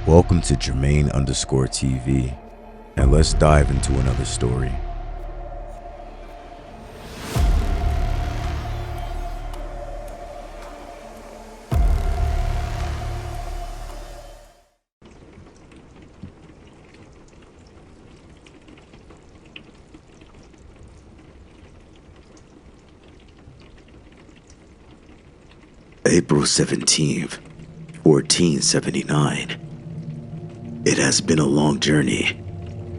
Welcome to Jermaine_TV, and let's dive into another story. April 17th, 1479. It has been a long journey,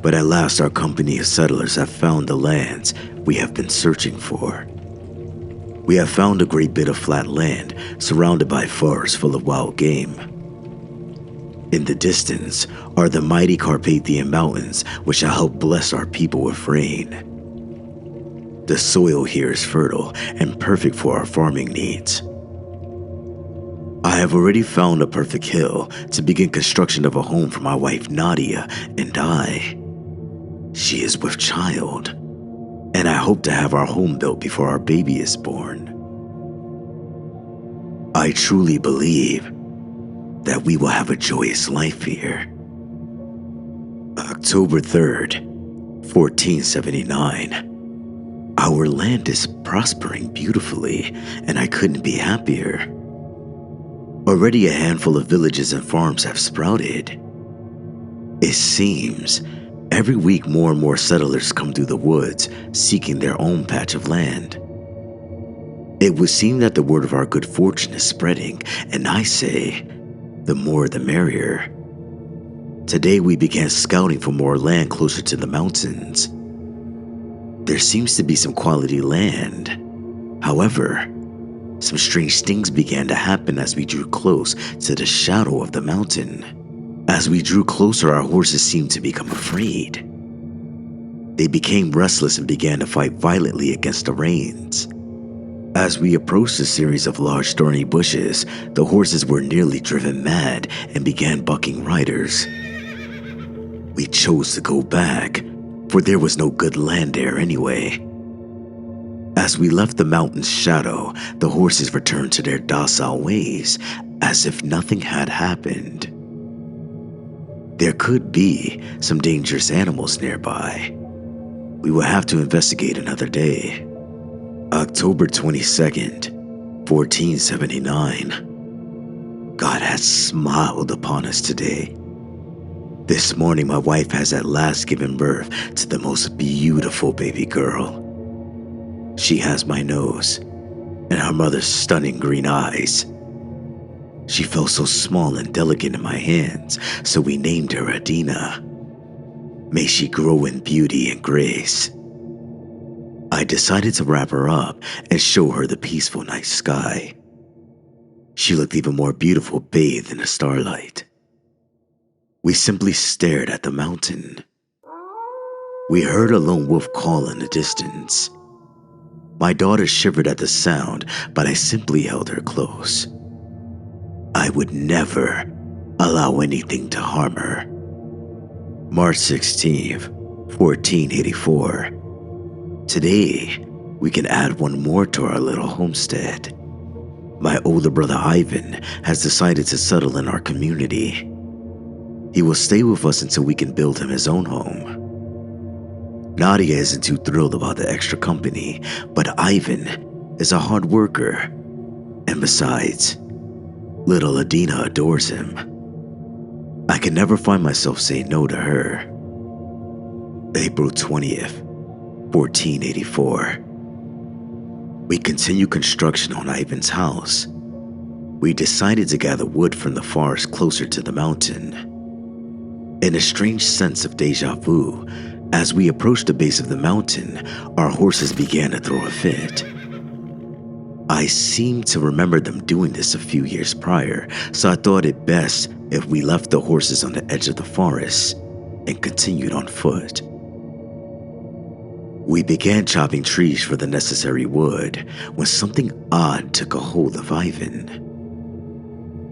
but at last our company of settlers have found the lands we have been searching for. We have found a great bit of flat land surrounded by forests full of wild game. In the distance are the mighty Carpathian Mountains, which shall help bless our people with rain. The soil here is fertile and perfect for our farming needs. I have already found a perfect hill to begin construction of a home for my wife Nadia and I. She is with child, and I hope to have our home built before our baby is born. I truly believe that we will have a joyous life here. October 3rd, 1479. Our land is prospering beautifully, and I couldn't be happier. Already a handful of villages and farms have sprouted. It seems every week more and more settlers come through the woods seeking their own patch of land. It would seem that the word of our good fortune is spreading, and I say, the more the merrier. Today we began scouting for more land closer to the mountains. There seems to be some quality land. However, some strange things began to happen as we drew close to the shadow of the mountain. As we drew closer, our horses seemed to become afraid. They became restless and began to fight violently against the reins. As we approached a series of large thorny bushes, the horses were nearly driven mad and began bucking riders. We chose to go back, for there was no good land there anyway. As we left the mountain's shadow, the horses returned to their docile ways, as if nothing had happened. There could be some dangerous animals nearby. We will have to investigate another day. October 22nd, 1479. God has smiled upon us today. This morning, my wife has at last given birth to the most beautiful baby girl. She has my nose, and her mother's stunning green eyes. She felt so small and delicate in my hands, so we named her Adina. May she grow in beauty and grace. I decided to wrap her up and show her the peaceful night sky. She looked even more beautiful bathed in the starlight. We simply stared at the mountain. We heard a lone wolf call in the distance. My daughter shivered at the sound, but I simply held her close. I would never allow anything to harm her. March 16th, 1484. Today, we can add one more to our little homestead. My older brother Ivan has decided to settle in our community. He will stay with us until we can build him his own home. Nadia isn't too thrilled about the extra company, but Ivan is a hard worker. And besides, little Adina adores him. I can never find myself saying no to her. April 20th, 1484. We continue construction on Ivan's house. We decided to gather wood from the forest closer to the mountain. In a strange sense of deja vu, as we approached the base of the mountain, our horses began to throw a fit. I seemed to remember them doing this a few years prior, so I thought it best if we left the horses on the edge of the forest and continued on foot. We began chopping trees for the necessary wood when something odd took a hold of Ivan.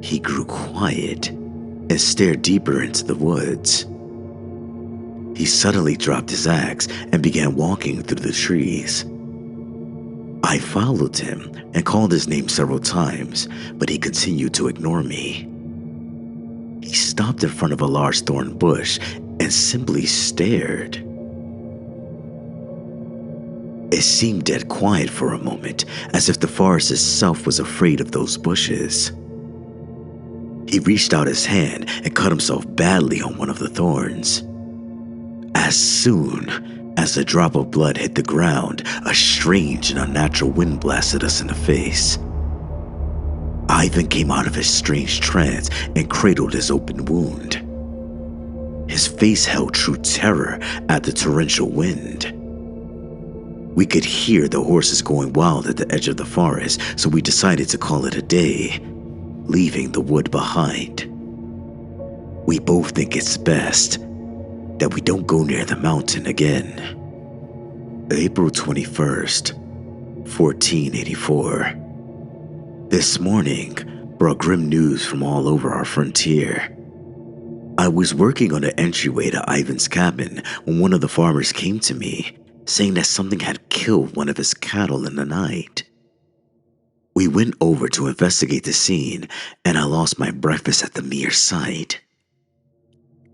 He grew quiet and stared deeper into the woods. He suddenly dropped his axe and began walking through the trees. I followed him and called his name several times, but he continued to ignore me. He stopped in front of a large thorn bush and simply stared. It seemed dead quiet for a moment, as if the forest itself was afraid of those bushes. He reached out his hand and cut himself badly on one of the thorns. As soon as the drop of blood hit the ground, a strange and unnatural wind blasted us in the face. Ivan came out of his strange trance and cradled his open wound. His face held true terror at the torrential wind. We could hear the horses going wild at the edge of the forest, so we decided to call it a day, leaving the wood behind. We both think it's best that we don't go near the mountain again. April 21st, 1484. This morning brought grim news from all over our frontier. I was working on the entryway to Ivan's cabin when one of the farmers came to me, saying that something had killed one of his cattle in the night. We went over to investigate the scene, and I lost my breakfast at the mere sight.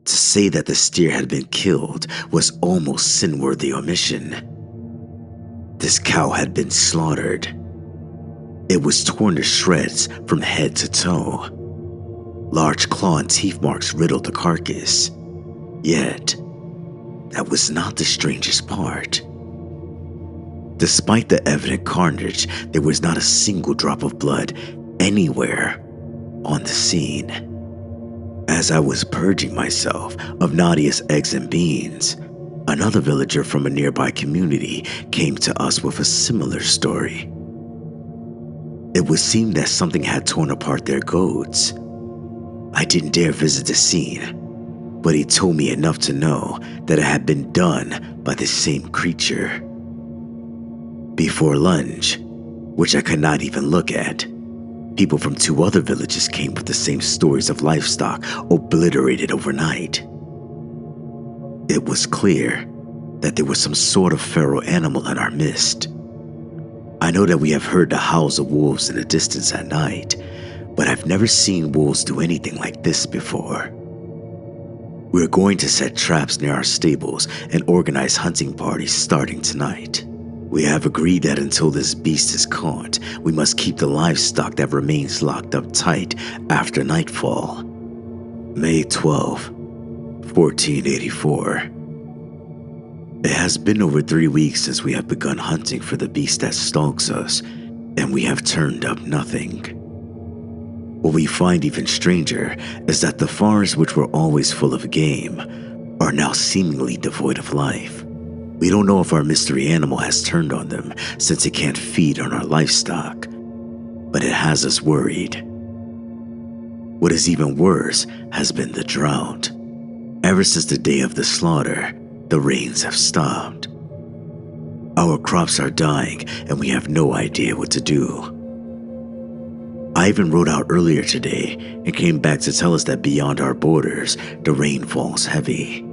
To say that the steer had been killed was almost sin-worthy omission. This cow had been slaughtered. It was torn to shreds from head to toe. Large claw and teeth marks riddled the carcass. Yet, that was not the strangest part. Despite the evident carnage, there was not a single drop of blood anywhere on the scene. As I was purging myself of Nadia's eggs and beans, another villager from a nearby community came to us with a similar story. It would seem that something had torn apart their goats. I didn't dare visit the scene, but he told me enough to know that it had been done by the same creature. Before lunch, which I could not even look at, people from 2 other villages came with the same stories of livestock obliterated overnight. It was clear that there was some sort of feral animal in our midst. I know that we have heard the howls of wolves in the distance at night, but I've never seen wolves do anything like this before. We're going to set traps near our stables and organize hunting parties starting tonight. We have agreed that until this beast is caught, we must keep the livestock that remains locked up tight after nightfall. May 12, 1484. It has been over 3 weeks since we have begun hunting for the beast that stalks us, and we have turned up nothing. What we find even stranger is that the forests, which were always full of game, are now seemingly devoid of life. We don't know if our mystery animal has turned on them since it can't feed on our livestock, but it has us worried. What is even worse has been the drought. Ever since the day of the slaughter, the rains have stopped. Our crops are dying and we have no idea what to do. Ivan rode out earlier today and came back to tell us that beyond our borders, the rain falls heavy.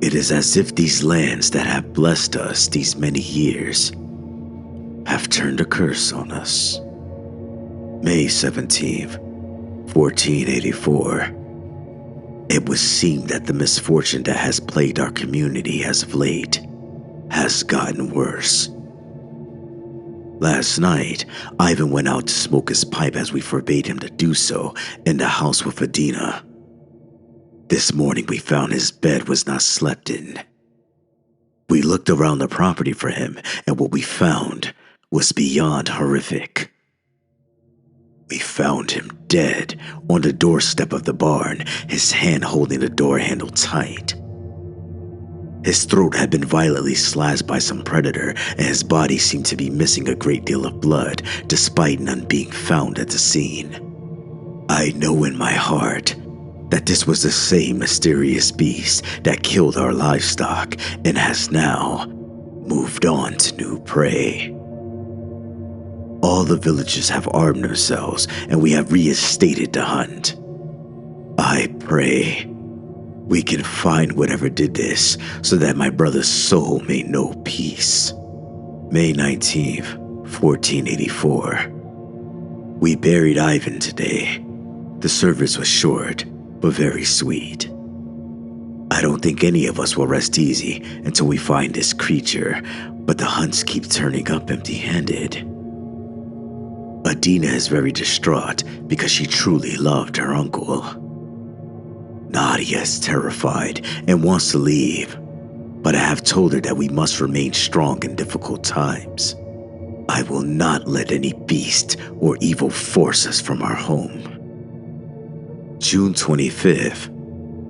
It is as if these lands that have blessed us these many years have turned a curse on us. May 17th, 1484. It would seem that the misfortune that has plagued our community as of late has gotten worse. Last night, Ivan went out to smoke his pipe as we forbade him to do so in the house with Adina. This morning we found his bed was not slept in. We looked around the property for him, and what we found was beyond horrific. We found him dead on the doorstep of the barn, his hand holding the door handle tight. His throat had been violently slashed by some predator, and his body seemed to be missing a great deal of blood, despite none being found at the scene. I know in my heart that this was the same mysterious beast that killed our livestock and has now moved on to new prey. All the villagers have armed themselves, and we have reinstated the hunt. I pray we can find whatever did this so that my brother's soul may know peace. May 19th, 1484. We buried Ivan today. The service was short, but very sweet. I don't think any of us will rest easy until we find this creature, but the hunts keep turning up empty-handed. Adina is very distraught because she truly loved her uncle. Nadia is terrified and wants to leave, but I have told her that we must remain strong in difficult times. I will not let any beast or evil force us from our home. June 25th,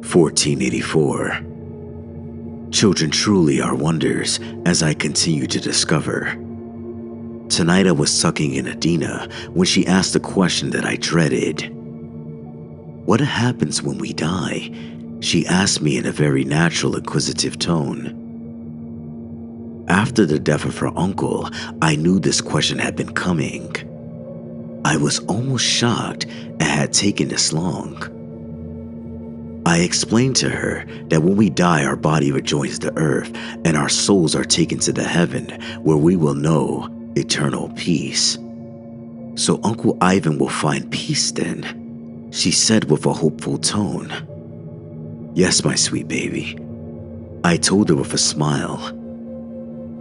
1484. Children truly are wonders, as I continue to discover. Tonight I was sucking in Adina when she asked a question that I dreaded. What happens when we die? She asked me in a very natural, inquisitive tone. After the death of her uncle, I knew this question had been coming. I was almost shocked it had taken this long. I explained to her that when we die, our body rejoins the earth and our souls are taken to the heaven where we will know eternal peace. So Uncle Ivan will find peace then, she said with a hopeful tone. Yes, my sweet baby, I told her with a smile.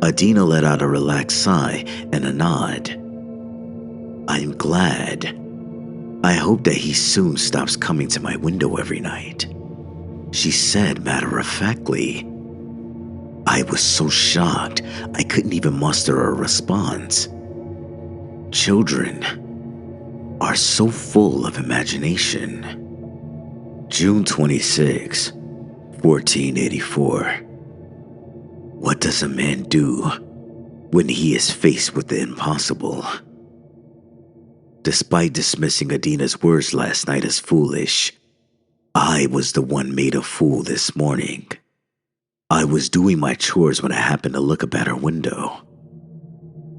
Adina let out a relaxed sigh and a nod. I'm glad. I hope that he soon stops coming to my window every night, she said matter-of-factly. I was so shocked I couldn't even muster a response. Children are so full of imagination. June 26, 1484. What does a man do when he is faced with the impossible? Despite dismissing Adina's words last night as foolish, I was the one made a fool this morning. I was doing my chores when I happened to look up at her window.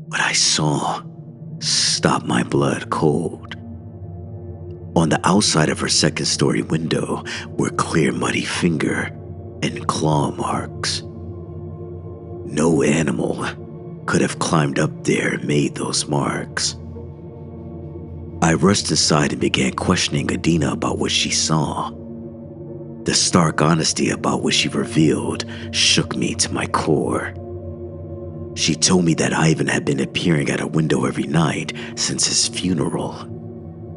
What I saw stopped my blood cold. On the outside of her second-story window were clear muddy finger and claw marks. No animal could have climbed up there and made those marks. I rushed inside and began questioning Adina about what she saw. The stark honesty about what she revealed shook me to my core. She told me that Ivan had been appearing at her window every night since his funeral.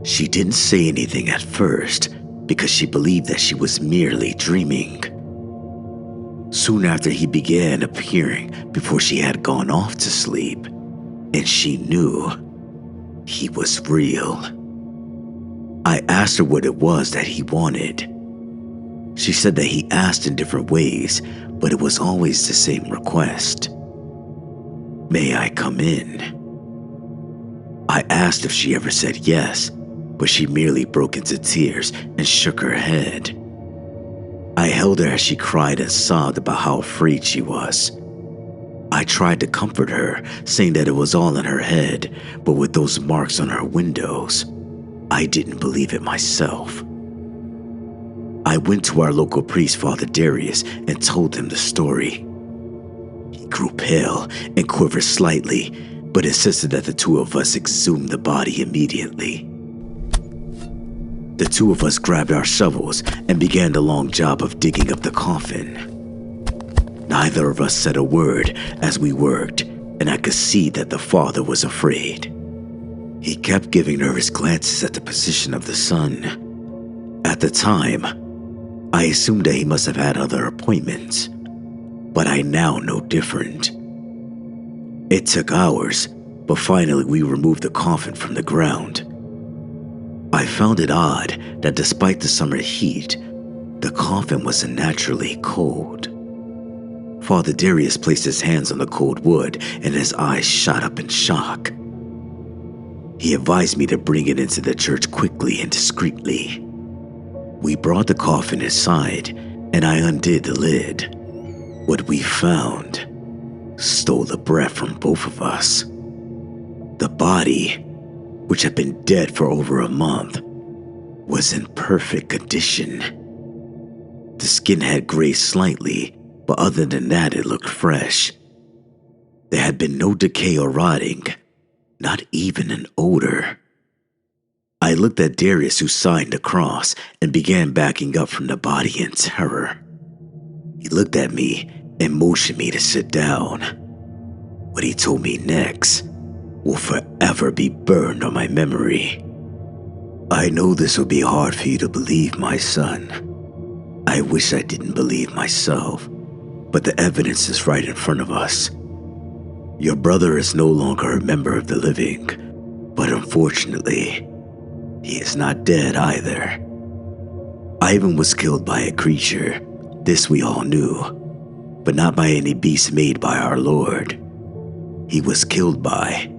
She didn't say anything at first because she believed that she was merely dreaming. Soon after, he began appearing before she had gone off to sleep, and she knew he was real. I asked her what it was that he wanted. She said that he asked in different ways, but it was always the same request. May I come in? I asked if she ever said yes, but she merely broke into tears and shook her head. I held her as she cried and sobbed about how afraid she was. I tried to comfort her, saying that it was all in her head, but with those marks on her windows, I didn't believe it myself. I went to our local priest, Father Darius, and told him the story. He grew pale and quivered slightly, but insisted that the two of us exhume the body immediately. The two of us grabbed our shovels and began the long job of digging up the coffin. Neither of us said a word as we worked, and I could see that the father was afraid. He kept giving nervous glances at the position of the sun. At the time, I assumed that he must have had other appointments, but I now know different. It took hours, but finally we removed the coffin from the ground. I found it odd that despite the summer heat, the coffin was unnaturally cold. Father Darius placed his hands on the cold wood and his eyes shot up in shock. He advised me to bring it into the church quickly and discreetly. We brought the coffin inside and I undid the lid. What we found stole the breath from both of us. The body, which had been dead for over a month, was in perfect condition. The skin had grazed slightly, but other than that it looked fresh. There had been no decay or rotting, not even an odor. I looked at Darius, who signed the cross, and began backing up from the body in terror. He looked at me and motioned me to sit down. What he told me next will forever be burned on my memory. I know this will be hard for you to believe, my son. I wish I didn't believe myself, but the evidence is right in front of us. Your brother is no longer a member of the living, but unfortunately, he is not dead either. Ivan was killed by a creature, this we all knew, but not by any beast made by our Lord. He was killed by,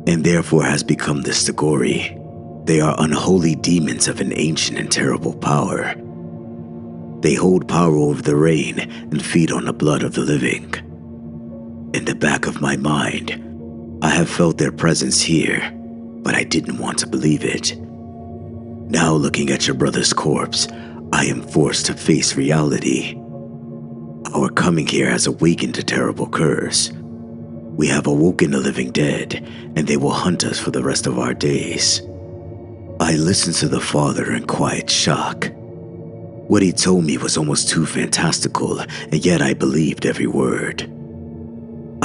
and therefore has become the Stagori. They are unholy demons of an ancient and terrible power. They hold power over the rain and feed on the blood of the living. In the back of my mind, I have felt their presence here, but I didn't want to believe it. Now looking at your brother's corpse, I am forced to face reality. Our coming here has awakened a terrible curse. We have awoken the living dead, and they will hunt us for the rest of our days. I listened to the father in quiet shock. What he told me was almost too fantastical, and yet I believed every word.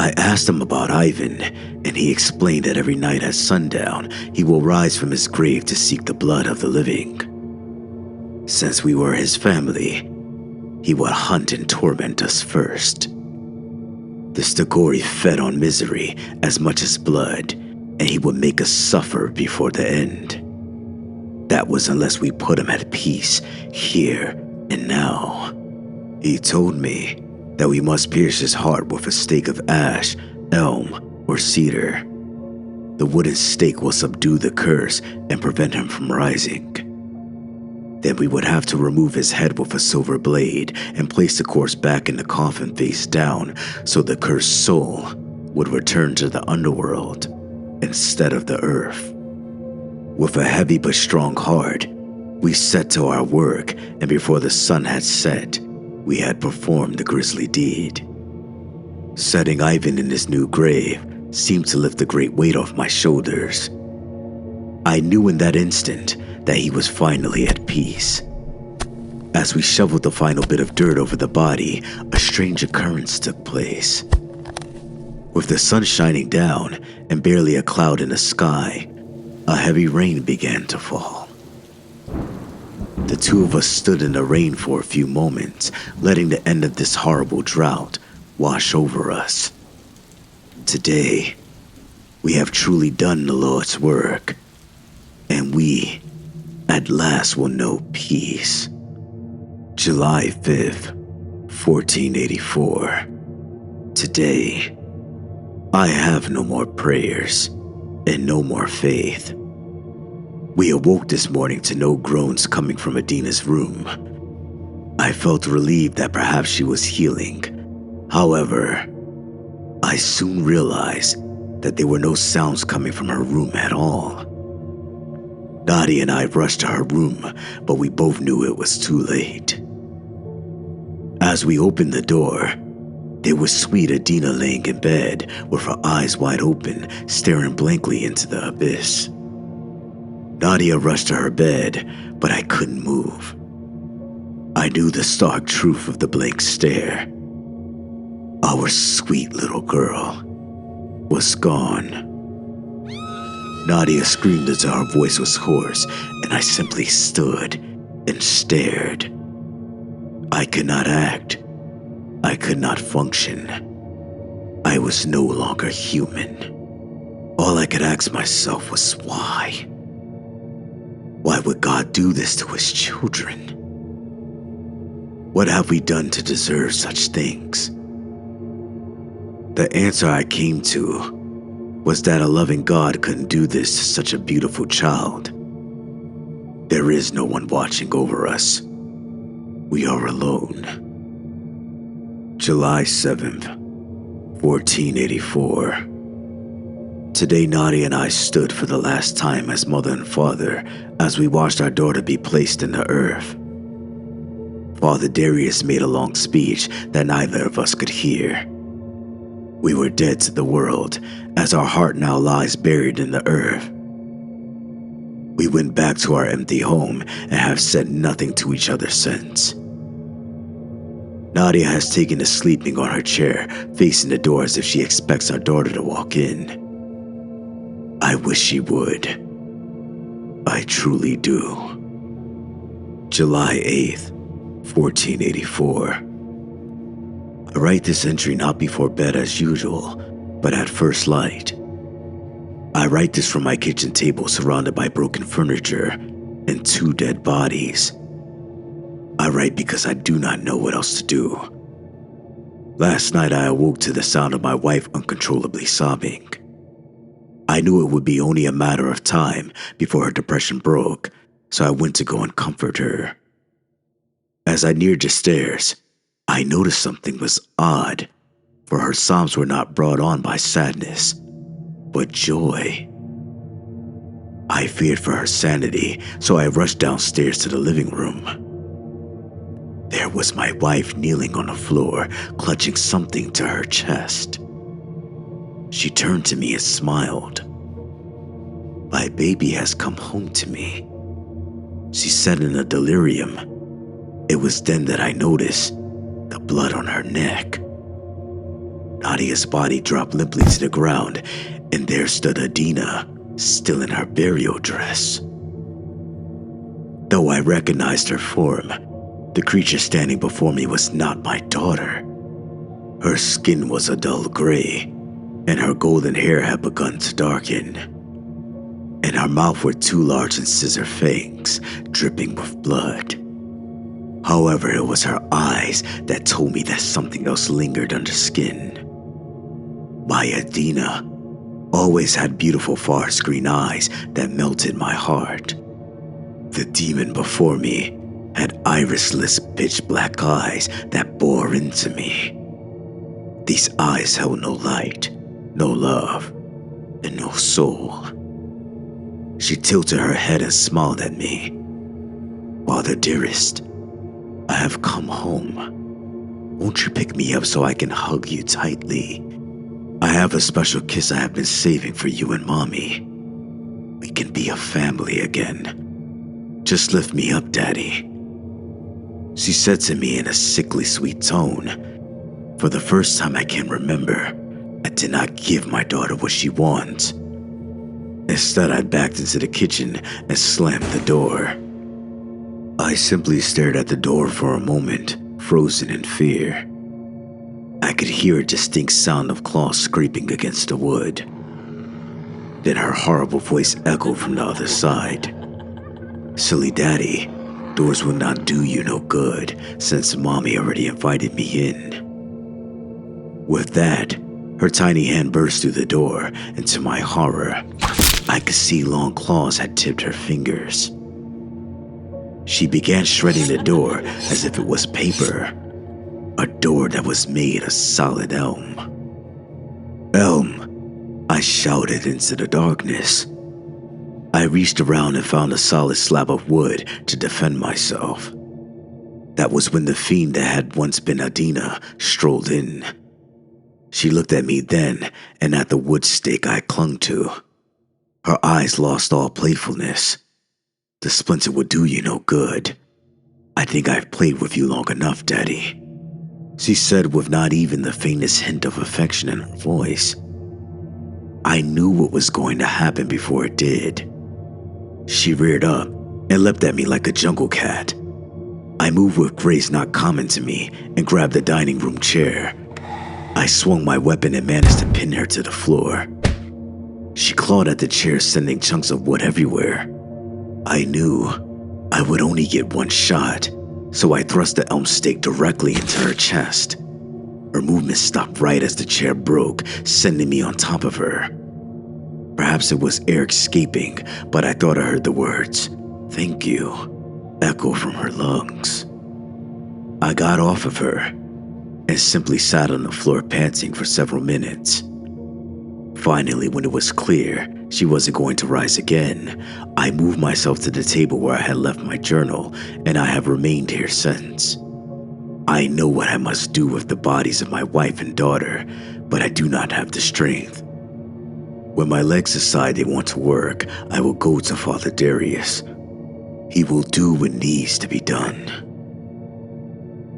I asked him about Ivan, and he explained that every night at sundown, he will rise from his grave to seek the blood of the living. Since we were his family, he would hunt and torment us first. The Stagori fed on misery as much as blood, and he would make us suffer before the end. That was unless we put him at peace here and now. He told me that we must pierce his heart with a stake of ash, elm, or cedar. The wooden stake will subdue the curse and prevent him from rising. Then we would have to remove his head with a silver blade and place the corpse back in the coffin face down so the cursed soul would return to the underworld instead of the earth. With a heavy but strong heart, we set to our work, and before the sun had set, we had performed the grisly deed. Setting Ivan in his new grave seemed to lift the great weight off my shoulders. I knew in that instant that he was finally at peace. As we shoveled the final bit of dirt over the body, a strange occurrence took place. With the sun shining down and barely a cloud in the sky, a heavy rain began to fall. The two of us stood in the rain for a few moments, letting the end of this horrible drought wash over us. Today, we have truly done the Lord's work, and we, at last, will know peace. July 5th, 1484. Today, I have no more prayers and no more faith. We awoke this morning to no groans coming from Adina's room. I felt relieved that perhaps she was healing. However, I soon realized that there were no sounds coming from her room at all. Nadia and I rushed to her room, but we both knew it was too late. As we opened the door, there was sweet Adina laying in bed with her eyes wide open, staring blankly into the abyss. Nadia rushed to her bed, but I couldn't move. I knew the stark truth of the blank stare. Our sweet little girl was gone. Nadia screamed until her voice was hoarse, and I simply stood and stared. I could not act. I could not function. I was no longer human. All I could ask myself was why? Why would God do this to his children? What have we done to deserve such things? The answer I came to was that a loving God couldn't do this to such a beautiful child. There is no one watching over us. We are alone. July 7th, 1484. Today, Nadia and I stood for the last time as mother and father as we watched our daughter be placed in the earth. Father Darius made a long speech that neither of us could hear. We were dead to the world, as our heart now lies buried in the earth. We went back to our empty home and have said nothing to each other since. Nadia has taken to sleeping on her chair, facing the door as if she expects our daughter to walk in. I wish she would. I truly do. July 8th, 1484. I write this entry not before bed as usual, but at first light. I write this from my kitchen table surrounded by broken furniture and 2 dead bodies. I write because I do not know what else to do. Last night I awoke to the sound of my wife uncontrollably sobbing. I knew it would be only a matter of time before her depression broke, so I went to go and comfort her. As I neared the stairs, I noticed something was odd, for her sobs were not brought on by sadness, but joy. I feared for her sanity, so I rushed downstairs to the living room. There was my wife kneeling on the floor, clutching something to her chest. She turned to me and smiled. "My baby has come home to me," she said in a delirium. It was then that I noticed the blood on her neck. Nadia's body dropped limply to the ground, and there stood Adina, still in her burial dress. Though I recognized her form, the creature standing before me was not my daughter. Her skin was a dull gray, and her golden hair had begun to darken. In her mouth were 2 large incisor fangs, dripping with blood. However, it was her eyes that told me that something else lingered under skin. My Adina always had beautiful forest green eyes that melted my heart. The demon before me had irisless pitch black eyes that bore into me. These eyes held no light, no love, and no soul. She tilted her head and smiled at me. "Father dearest, I have come home. Won't you pick me up so I can hug you tightly? I have a special kiss I have been saving for you and Mommy. We can be a family again. Just lift me up, Daddy," she said to me in a sickly sweet tone. For the first time I can remember, I did not give my daughter what she wants. Instead, I backed into the kitchen and slammed the door. I simply stared at the door for a moment, frozen in fear. I could hear a distinct sound of claws scraping against the wood. Then her horrible voice echoed from the other side. "Silly Daddy, doors will not do you no good since Mommy already invited me in." With that, her tiny hand burst through the door, and to my horror, I could see long claws had tipped her fingers. She began shredding the door as if it was paper, a door that was made of solid elm. "Elm!" I shouted into the darkness. I reached around and found a solid slab of wood to defend myself. That was when the fiend that had once been Adina strolled in. She looked at me then and at the wood stake I clung to. Her eyes lost all playfulness. "The splinter would do you no good. I think I've played with you long enough, Daddy," she said with not even the faintest hint of affection in her voice. I knew what was going to happen before it did. She reared up and leapt at me like a jungle cat. I moved with grace not common to me and grabbed the dining room chair. I swung my weapon and managed to pin her to the floor. She clawed at the chair, sending chunks of wood everywhere. I knew I would only get one shot, so I thrust the elm stake directly into her chest. Her movement stopped right as the chair broke, sending me on top of her. Perhaps it was air escaping, but I thought I heard the words, "Thank you," echo from her lungs. I got off of her and simply sat on the floor panting for several minutes. Finally, when it was clear she wasn't going to rise again, I moved myself to the table where I had left my journal, and I have remained here since. I know what I must do with the bodies of my wife and daughter, but I do not have the strength. When my legs decide they want to work, I will go to Father Darius. He will do what needs to be done.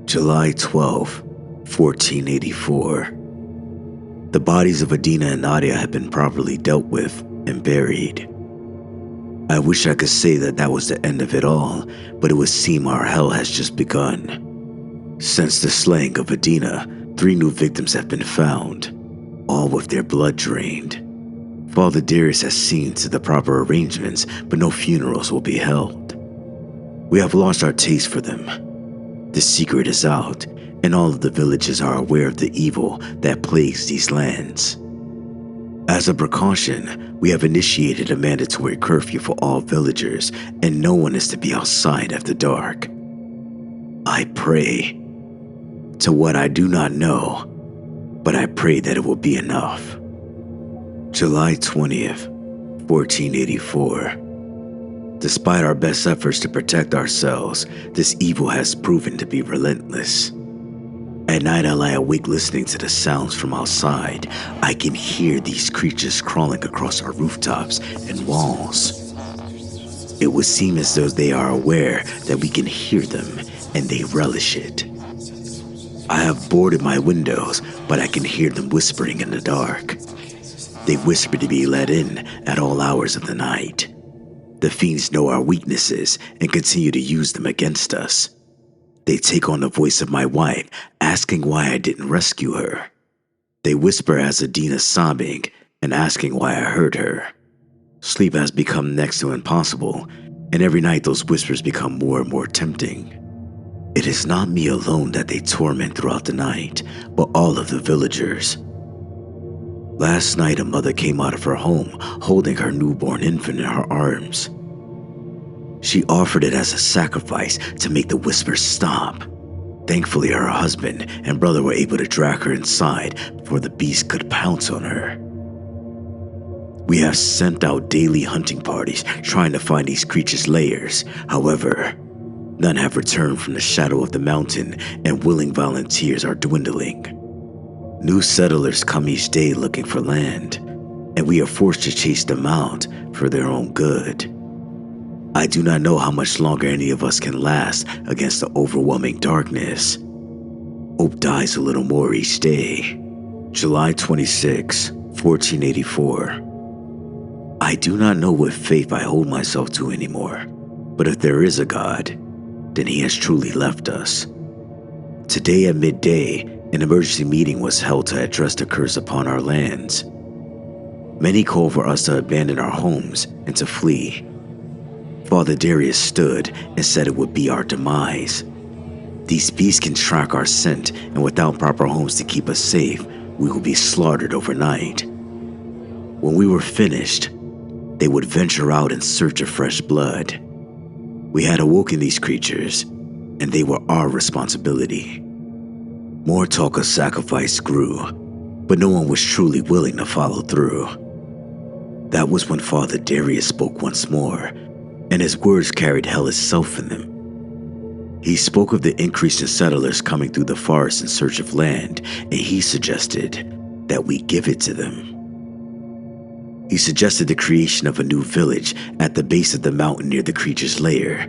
July 12, 1484. The bodies of Adina and Nadia had been properly dealt with and buried. I wish I could say that was the end of it all, but it would seem our hell has just begun. Since the slaying of Adina, 3 new victims have been found, all with their blood drained. Father Darius has seen to the proper arrangements, but no funerals will be held. We have lost our taste for them. The secret is out, and all of the villages are aware of the evil that plagues these lands. As a precaution, we have initiated a mandatory curfew for all villagers, and no one is to be outside after dark. I pray to what I do not know, but I pray that it will be enough. July 20th, 1484. Despite our best efforts to protect ourselves, this evil has proven to be relentless. At night, I lie awake listening to the sounds from outside. I can hear these creatures crawling across our rooftops and walls. It would seem as though they are aware that we can hear them, and they relish it. I have boarded my windows, but I can hear them whispering in the dark. They whisper to be let in at all hours of the night. The fiends know our weaknesses and continue to use them against us. They take on the voice of my wife, asking why I didn't rescue her. They whisper as Adina's sobbing and asking why I hurt her. Sleep has become next to impossible, and every night those whispers become more and more tempting. It is not me alone that they torment throughout the night, but all of the villagers. Last night, a mother came out of her home holding her newborn infant in her arms. She offered it as a sacrifice to make the whispers stop. Thankfully, her husband and brother were able to drag her inside before the beast could pounce on her. We have sent out daily hunting parties trying to find these creatures' lairs. However, none have returned from the shadow of the mountain, and willing volunteers are dwindling. New settlers come each day looking for land, and we are forced to chase them out for their own good. I do not know how much longer any of us can last against the overwhelming darkness. Hope dies a little more each day. July 26, 1484. I do not know what faith I hold myself to anymore, but if there is a God, then he has truly left us. Today at midday, an emergency meeting was held to address the curse upon our lands. Many called for us to abandon our homes and to flee. Father Darius stood and said it would be our demise. These beasts can track our scent, and without proper homes to keep us safe, we will be slaughtered overnight. When we were finished, they would venture out in search of fresh blood. We had awoken these creatures, and they were our responsibility. More talk of sacrifice grew, but no one was truly willing to follow through. That was when Father Darius spoke once more, and his words carried hell itself in them. He spoke of the increase in settlers coming through the forest in search of land, and he suggested that we give it to them. He suggested the creation of a new village at the base of the mountain near the creature's lair.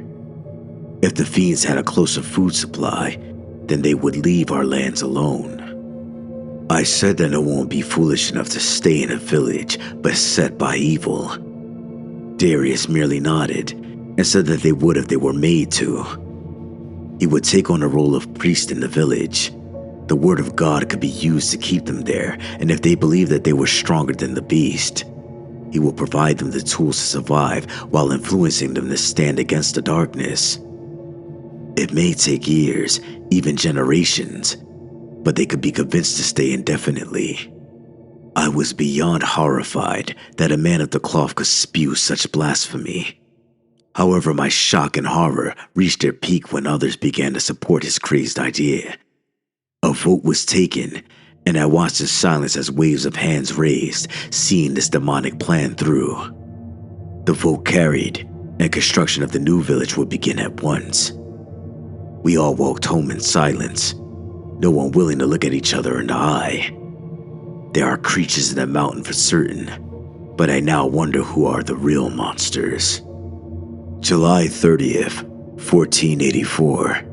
If the fiends had a closer food supply, then they would leave our lands alone. I said that no one would be foolish enough to stay in a village beset by evil. Darius merely nodded and said that they would if they were made to. He would take on the role of priest in the village. The word of God could be used to keep them there, and if they believed that they were stronger than the beast, he will provide them the tools to survive while influencing them to stand against the darkness. It may take years, even generations, but they could be convinced to stay indefinitely. I was beyond horrified that a man of the cloth could spew such blasphemy. However, my shock and horror reached their peak when others began to support his crazed idea. A vote was taken, and I watched in silence as waves of hands raised, seeing this demonic plan through. The vote carried, and construction of the new village would begin at once. We all walked home in silence, no one willing to look at each other in the eye. There are creatures in the mountain for certain, but I now wonder who are the real monsters. July 30th, 1484.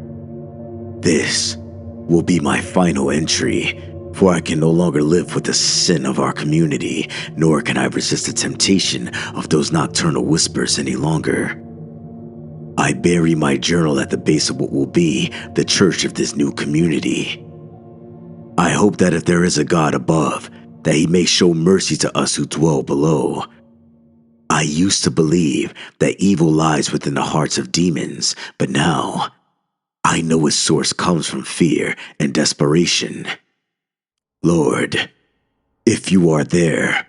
This will be my final entry, for I can no longer live with the sin of our community, nor can I resist the temptation of those nocturnal whispers any longer. I bury my journal at the base of what will be the church of this new community. I hope that if there is a God above, that he may show mercy to us who dwell below. I used to believe that evil lies within the hearts of demons, but now I know its source comes from fear and desperation. Lord, if you are there,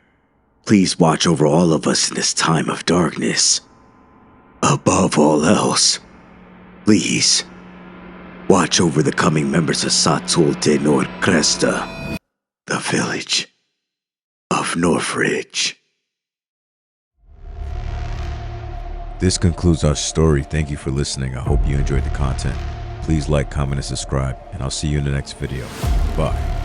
please watch over all of us in this time of darkness. Above all else, please watch over the coming members of Satul de Nord Cresta, the village of Northridge. This concludes our story. Thank you for listening. I hope you enjoyed the content. Please like, comment, and subscribe, and I'll see you in the next video. Bye.